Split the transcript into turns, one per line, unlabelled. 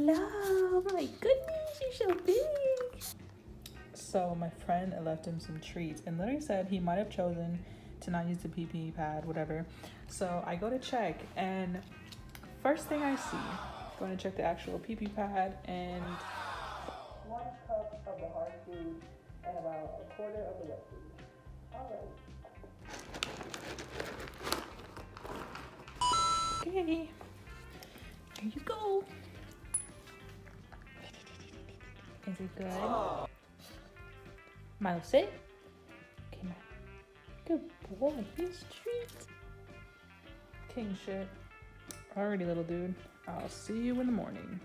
Milo, oh my goodness, you're so big. So my friend left him some treats and literally said he might have chosen to not use the pee pad, whatever. So I go to check, and first thing I see, going to check the actual pee pad, and 1 cup of the hard food and about a quarter of the wet food. All right. Okay. Here you go. Is it good? Milo, sit. Okay, Milo. Good boy. Here's treats. King shit. Alrighty, little dude. I'll see you in the morning.